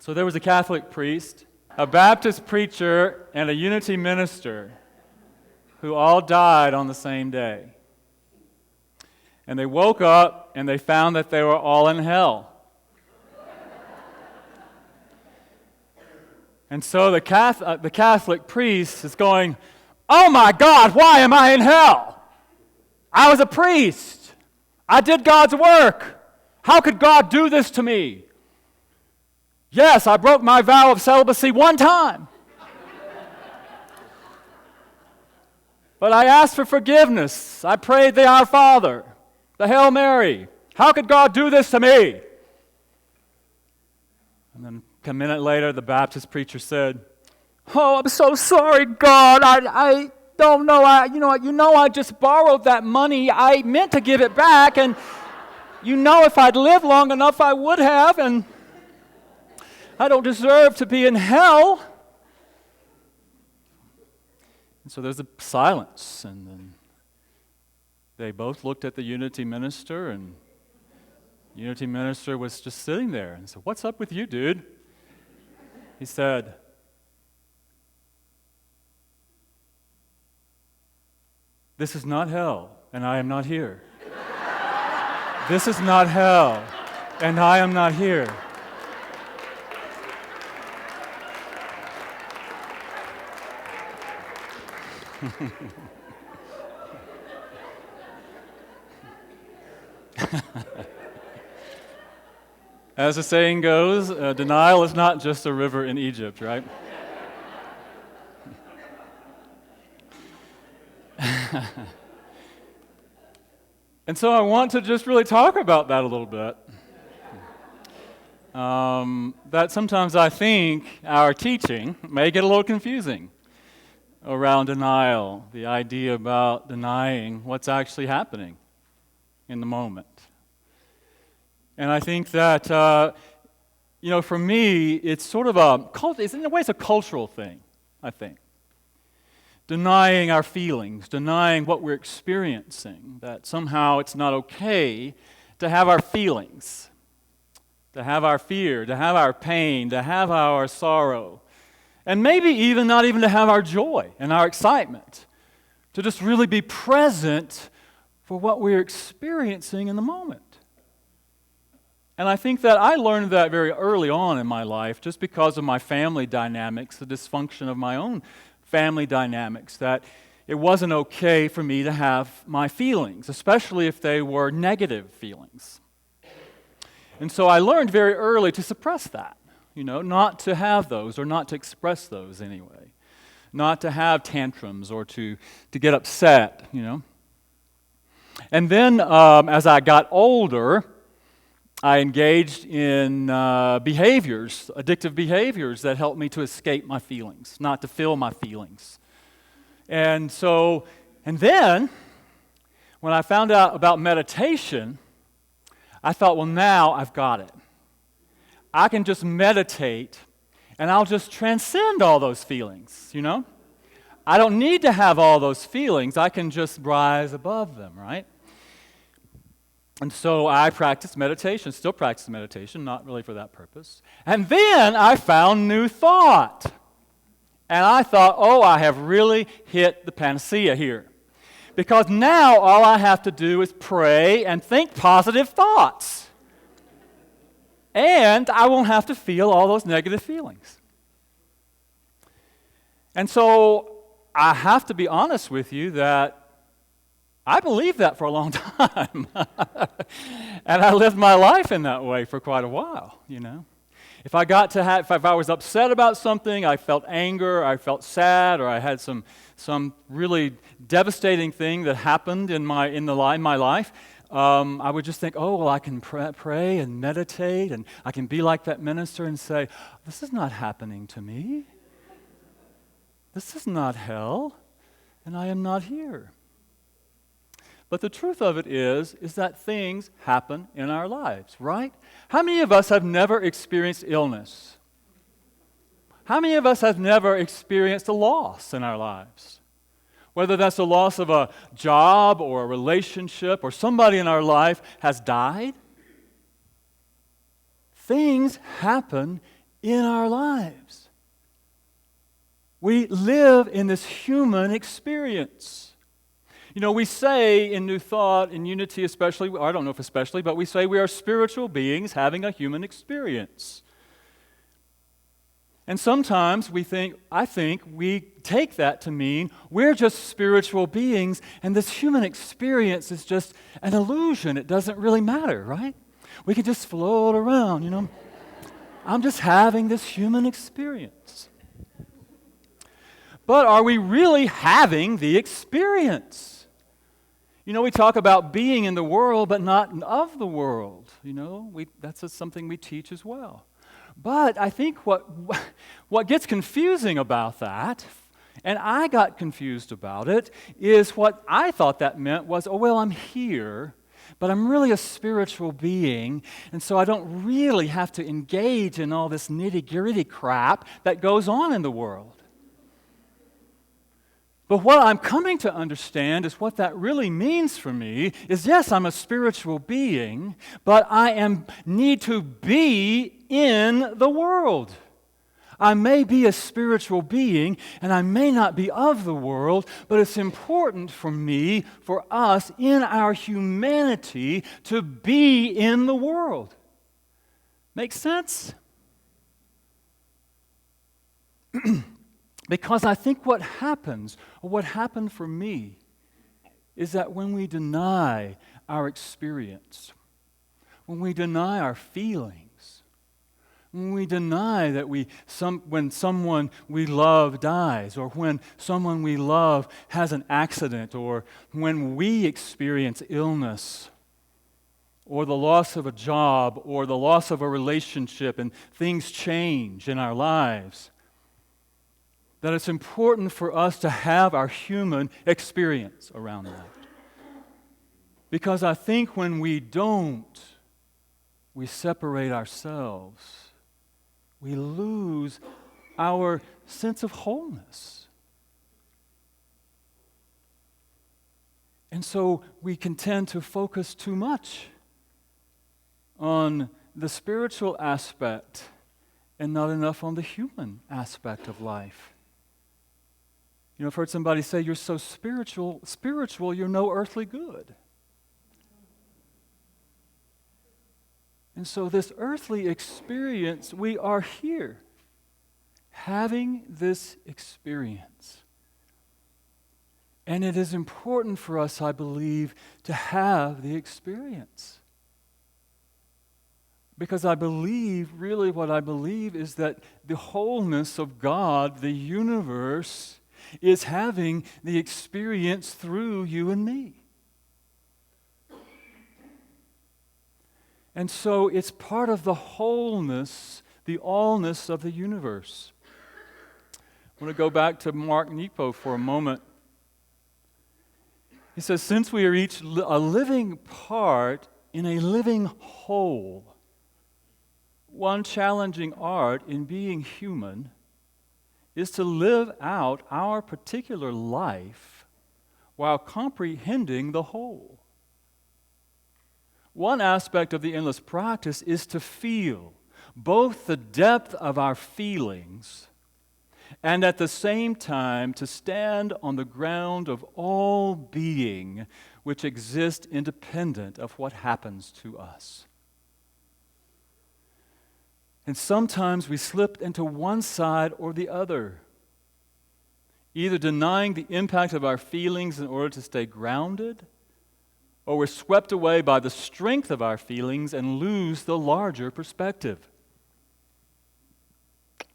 So there was a Catholic priest, a Baptist preacher, and a Unity minister who all died on the same day. And they woke up and they found that they were all in hell. And so the Catholic priest is going, "Oh my God, why am I in hell? I was a priest. I did God's work. How could God do this to me? Yes, I broke my vow of celibacy one time. But I asked for forgiveness. I prayed the Our Father, the Hail Mary. How could God do this to me?" And then a minute later, the Baptist preacher said, "Oh, I'm so sorry, God. I don't know. I just borrowed that money. I meant to give it back, and if I'd lived long enough, I would have, and I don't deserve to be in hell." And so there's a silence, and then they both looked at the Unity minister, and the Unity minister was just sitting there and said, "What's up with you, dude?" He said, "This is not hell, and I am not here. This is not hell, and I am not here." As the saying goes, denial is not just a river in Egypt, right? And so I want to just really talk about that a little bit. That sometimes I think our teaching may get a little confusing around denial, the idea about denying what's actually happening in the moment. And I think that, for me, it's sort of in a way it's a cultural thing, I think. Denying our feelings, denying what we're experiencing, that somehow it's not okay to have our feelings, to have our fear, to have our pain, to have our sorrow, and maybe even not even to have our joy and our excitement, to just really be present for what we're experiencing in the moment. And I think that I learned that very early on in my life just because of my family dynamics, the dysfunction of my own family dynamics, that it wasn't okay for me to have my feelings, especially if they were negative feelings. And so I learned very early to suppress that, not to have those or not to express those anyway, not to have tantrums or to get upset, And then as I got older, I engaged in addictive behaviors that helped me to escape my feelings, not to feel my feelings. And then, when I found out about meditation, I thought, well, now I've got it. I can just meditate, and I'll just transcend all those feelings, I don't need to have all those feelings. I can just rise above them, right? And so I practiced meditation, still practice meditation, not really for that purpose. And then I found new thought. And I thought, I have really hit the panacea here. Because now all I have to do is pray and think positive thoughts. And I won't have to feel all those negative feelings. And so I have to be honest with you that I believed that for a long time. And I lived my life in that way for quite a while, If I was upset about something, I felt anger, I felt sad, or I had some really devastating thing that happened in my life, I would just think, I can pray and meditate, and I can be like that minister and say, this is not happening to me. This is not hell, and I am not here. But the truth of it is that things happen in our lives, right? How many of us have never experienced illness? How many of us have never experienced a loss in our lives? Whether that's the loss of a job or a relationship or somebody in our life has died. Things happen in our lives. We live in this human experience. You know, we say in New Thought, in Unity especially, I don't know if especially, but we say we are spiritual beings having a human experience. And sometimes I think we take that to mean we're just spiritual beings and this human experience is just an illusion. It doesn't really matter, right? We can just float around, you know. I'm just having this human experience. But are we really having the experience? You know, we talk about being in the world, but not of the world. You know, that's something we teach as well. But I think what gets confusing about that, and I got confused about it, is what I thought that meant was, oh, well, I'm here, but I'm really a spiritual being, and so I don't really have to engage in all this nitty-gritty crap that goes on in the world. But what I'm coming to understand is what that really means for me is, yes, I'm a spiritual being, but I need to be in the world. I may be a spiritual being, and I may not be of the world, but it's important for me, for us, in our humanity, to be in the world. Make sense? Because I think what happens, or what happened for me, is that when we deny our experience, when we deny our feelings, when we deny that when someone we love dies, or when someone we love has an accident, or when we experience illness, or the loss of a job, or the loss of a relationship, and things change in our lives, that it's important for us to have our human experience around that. Because I think when we don't, we separate ourselves. We lose our sense of wholeness. And so we can tend to focus too much on the spiritual aspect and not enough on the human aspect of life. You know, I've heard somebody say, you're so spiritual, you're no earthly good. And so this earthly experience, we are here, having this experience. And it is important for us, I believe, to have the experience. Because I believe, really what I believe is that the wholeness of God, the universe, is having the experience through you and me. And so it's part of the wholeness, the allness of the universe. I want to go back to Mark Nepo for a moment. He says, since we are each a living part in a living whole, one challenging art in being human is to live out our particular life while comprehending the whole. One aspect of the endless practice is to feel both the depth of our feelings and at the same time to stand on the ground of all being which exists independent of what happens to us. And sometimes we slip into one side or the other, either denying the impact of our feelings in order to stay grounded, or we're swept away by the strength of our feelings and lose the larger perspective.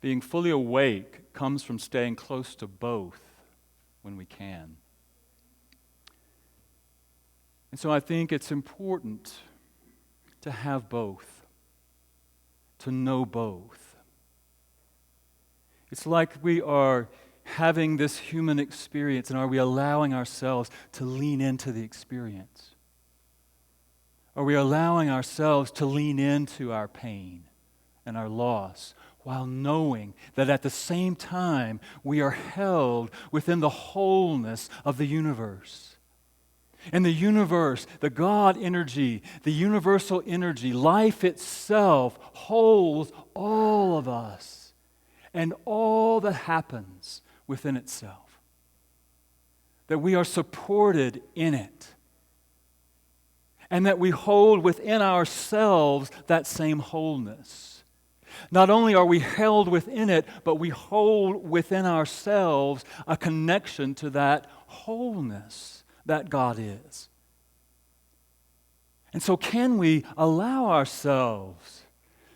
Being fully awake comes from staying close to both when we can. And so I think it's important to have both. To know both. It's like we are having this human experience, and are we allowing ourselves to lean into the experience? Are we allowing ourselves to lean into our pain and our loss while knowing that at the same time we are held within the wholeness of the universe? And the universe, the God energy, the universal energy, life itself holds all of us and all that happens within itself. That we are supported in it. And that we hold within ourselves that same wholeness. Not only are we held within it, but we hold within ourselves a connection to that wholeness that God is. And so can we allow ourselves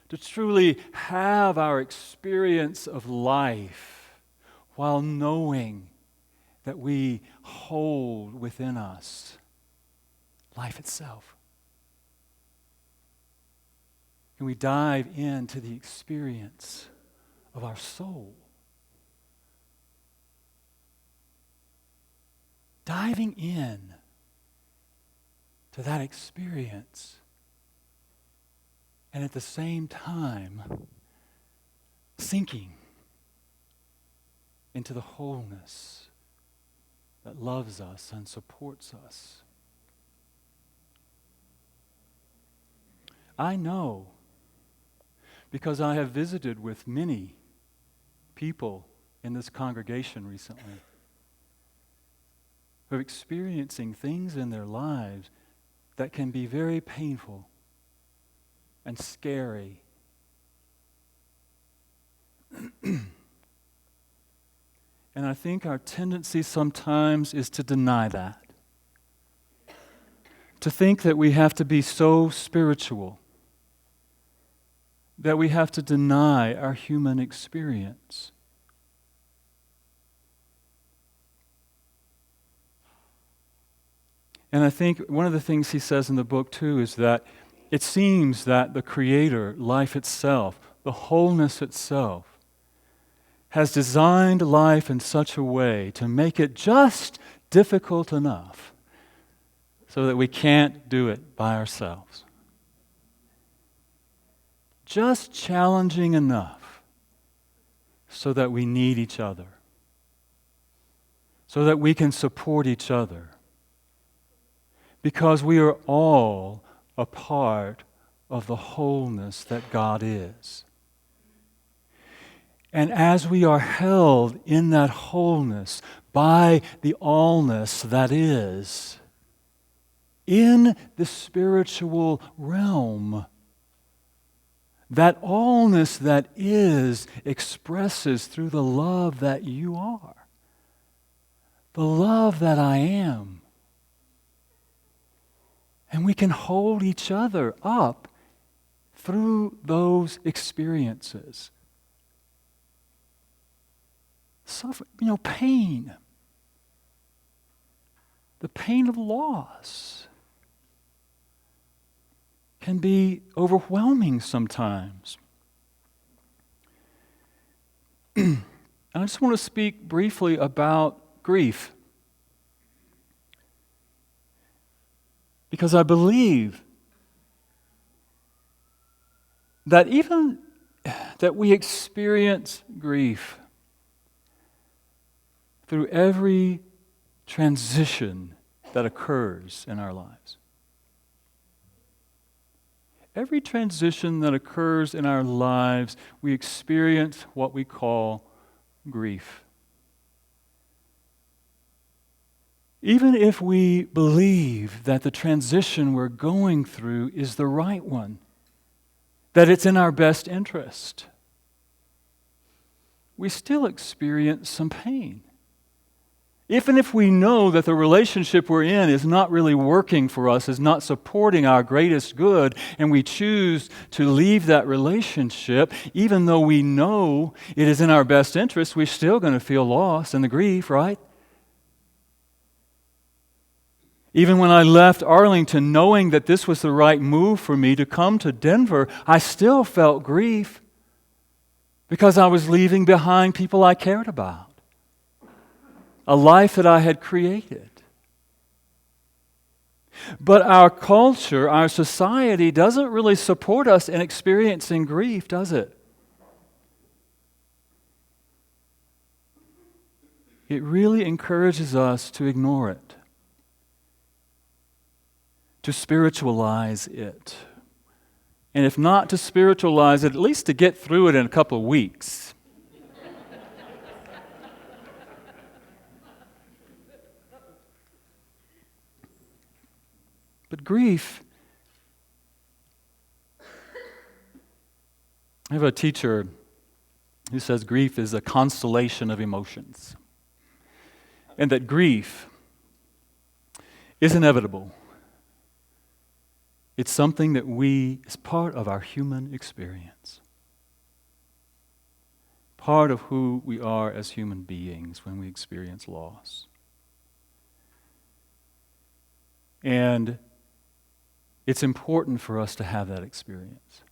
to truly have our experience of life while knowing that we hold within us life itself? Can we dive into the experience of our soul? Diving in to that experience, and at the same time sinking into the wholeness that loves us and supports us. I know, because I have visited with many people in this congregation recently, who are experiencing things in their lives that can be very painful and scary. And I think our tendency sometimes is to deny that. To think that we have to be so spiritual, that we have to deny our human experience. And I think one of the things he says in the book too is that it seems that the Creator, life itself, the wholeness itself, has designed life in such a way to make it just difficult enough so that we can't do it by ourselves. Just challenging enough so that we need each other, so that we can support each other. Because we are all a part of the wholeness that God is. And as we are held in that wholeness by the allness that is, in the spiritual realm, that allness that is expresses through the love that you are, the love that I am. And we can hold each other up through those experiences. Pain. The pain of loss can be overwhelming sometimes. I just want to speak briefly about grief. Because I believe that even that we experience grief through every transition that occurs in our lives. Every transition that occurs in our lives, we experience what we call grief. Even if we believe that the transition we're going through is the right one, that it's in our best interest, we still experience some pain. Even if we know that the relationship we're in is not really working for us, is not supporting our greatest good, and we choose to leave that relationship, even though we know it is in our best interest, we're still going to feel loss and the grief, right? Even when I left Arlington, knowing that this was the right move for me to come to Denver, I still felt grief because I was leaving behind people I cared about, a life that I had created. But our culture, our society doesn't really support us in experiencing grief, does it? It really encourages us to ignore it. to spiritualize it. And if not to spiritualize it, at least to get through it in a couple of weeks. But grief, I have a teacher who says grief is a constellation of emotions. And that grief is inevitable. It's something that is part of our human experience. Part of who we are as human beings when we experience loss. And it's important for us to have that experience.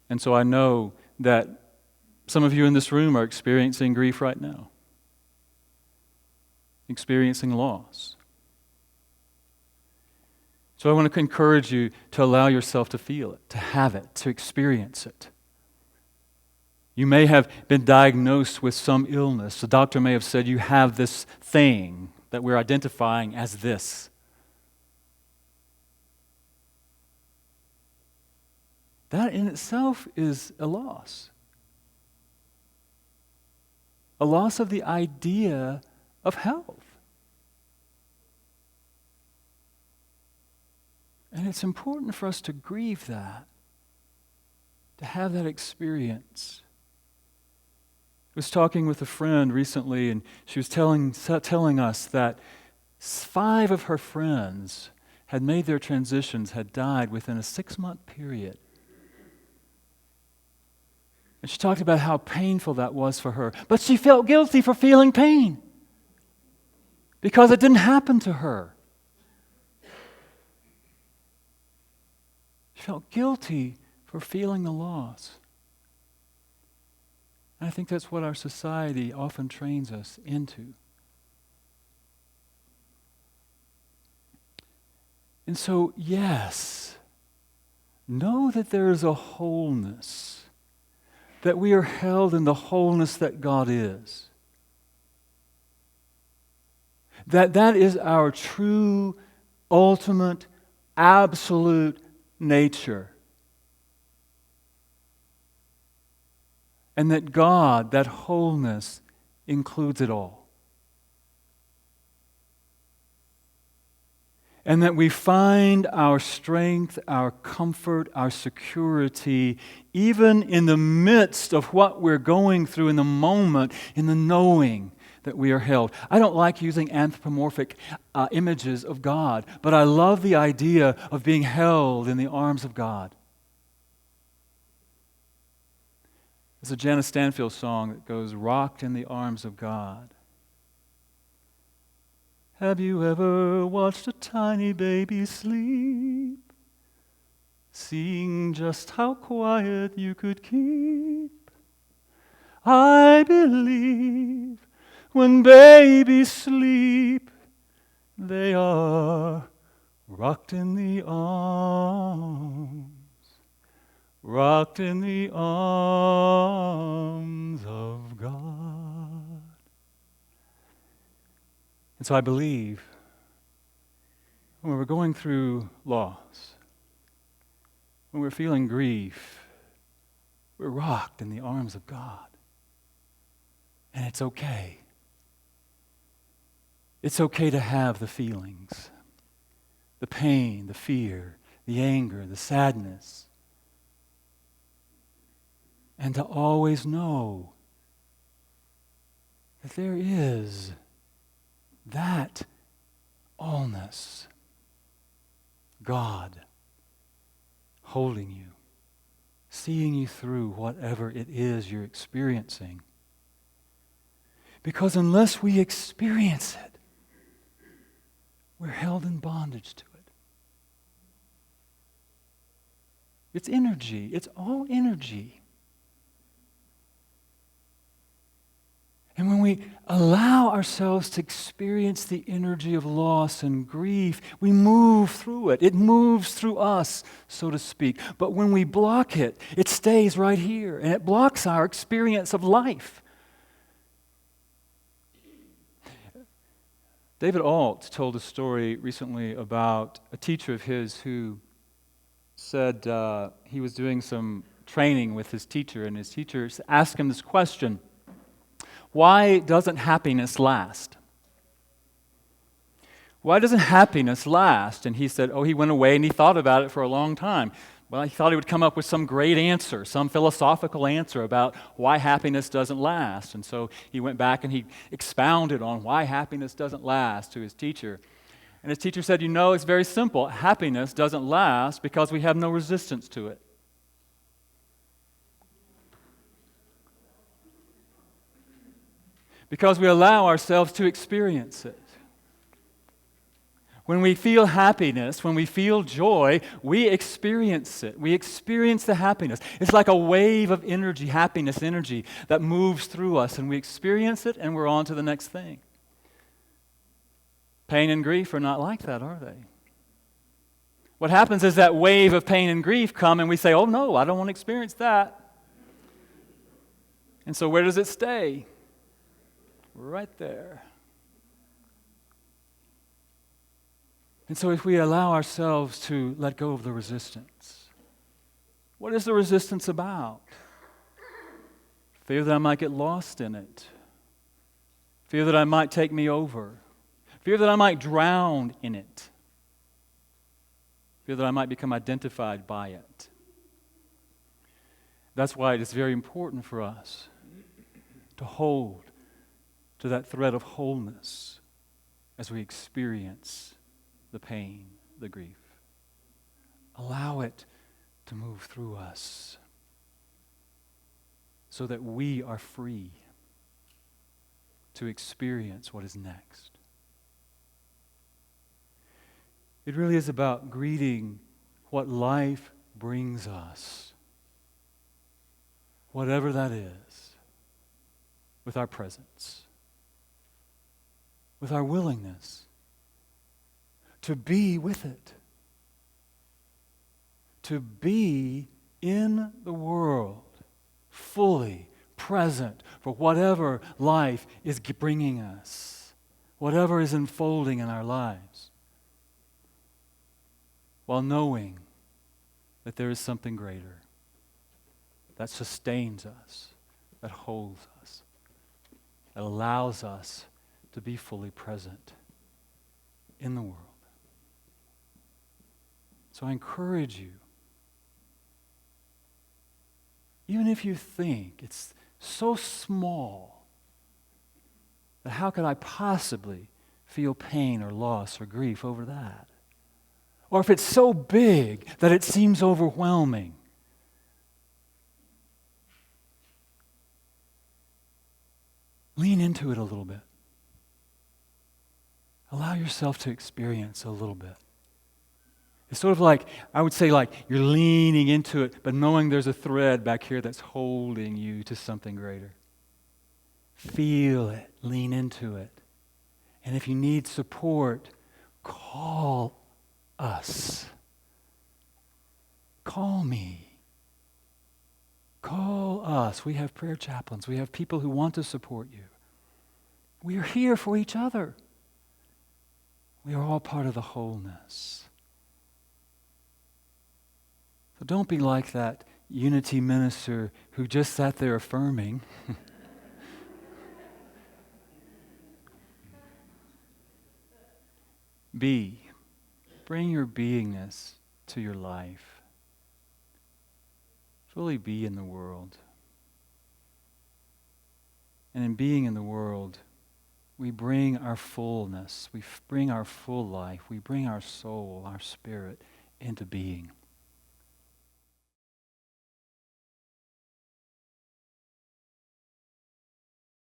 And so I know that some of you in this room are experiencing grief right now, experiencing loss. So I want to encourage you to allow yourself to feel it, to have it, to experience it. You may have been diagnosed with some illness. The doctor may have said you have this thing that we're identifying as this. That in itself is a loss. A loss of the idea of health. And it's important for us to grieve that, to have that experience. I was talking with a friend recently, and she was telling us that 5 of her friends had made their transitions, had died within a 6-month period. And she talked about how painful that was for her. But she felt guilty for feeling pain because it didn't happen to her. She felt guilty for feeling the loss. And I think that's what our society often trains us into. And so, yes, know that there is a wholeness, that we are held in the wholeness that God is. That is our true, ultimate, absolute nature. And that God, that wholeness, includes it all. And that we find our strength, our comfort, our security, even in the midst of what we're going through in the moment, in the knowing that we are held. I don't like using anthropomorphic images of God, but I love the idea of being held in the arms of God. There's a Janice Stanfield song that goes, "Rocked in the arms of God." Have you ever watched a tiny baby sleep, seeing just how quiet you could keep? I believe when babies sleep, they are rocked in the arms, rocked in the arms of God. And so I believe when we're going through loss, when we're feeling grief, we're rocked in the arms of God. And it's okay. It's okay to have the feelings, the pain, the fear, the anger, the sadness, and to always know that there is that allness, God holding you, seeing you through whatever it is you're experiencing. Because unless we experience it, we're held in bondage to it. It's energy. It's all energy. And when we allow ourselves to experience the energy of loss and grief, we move through it. It moves through us, so to speak. But when we block it, it stays right here, and it blocks our experience of life. David Alt told a story recently about a teacher of his who said he was doing some training with his teacher, and his teacher asked him this question: why doesn't happiness last? Why doesn't happiness last? And he said, he went away and he thought about it for a long time. Well, he thought he would come up with some great answer, some philosophical answer about why happiness doesn't last. And so he went back and he expounded on why happiness doesn't last to his teacher. And his teacher said, it's very simple. Happiness doesn't last because we have no resistance to it. Because we allow ourselves to experience it. When we feel happiness, when we feel joy, we experience it. We experience the happiness. It's like a wave of energy, happiness energy, that moves through us, and we experience it, and we're on to the next thing. Pain and grief are not like that, are they? What happens is that wave of pain and grief come, and we say, no, I don't want to experience that. And so where does it stay? Right there. And so if we allow ourselves to let go of the resistance, what is the resistance about? Fear that I might get lost in it. Fear that I might take me over. Fear that I might drown in it. Fear that I might become identified by it. That's why it is very important for us to hold to that thread of wholeness as we experience the pain, the grief. Allow it to move through us so that we are free to experience what is next. It really is about greeting what life brings us, whatever that is, with our presence, with our willingness to be with it, to be in the world, fully present for whatever life is bringing us, whatever is unfolding in our lives, while knowing that there is something greater that sustains us, that holds us, that allows us to be fully present in the world. So I encourage you, even if you think it's so small, that how could I possibly feel pain or loss or grief over that? Or if it's so big that it seems overwhelming, lean into it a little bit. Allow yourself to experience a little bit. It's sort of like, I would say like you're leaning into it, but knowing there's a thread back here that's holding you to something greater. Feel it, lean into it. And if you need support, call us. Call me. Call us. We have prayer chaplains. We have people who want to support you. We are here for each other. We are all part of the wholeness. So don't be like that unity minister who just sat there affirming. Bring your beingness to your life. Fully be in the world. And in being in the world, we bring our fullness, we bring our full life, we bring our soul, our spirit into being.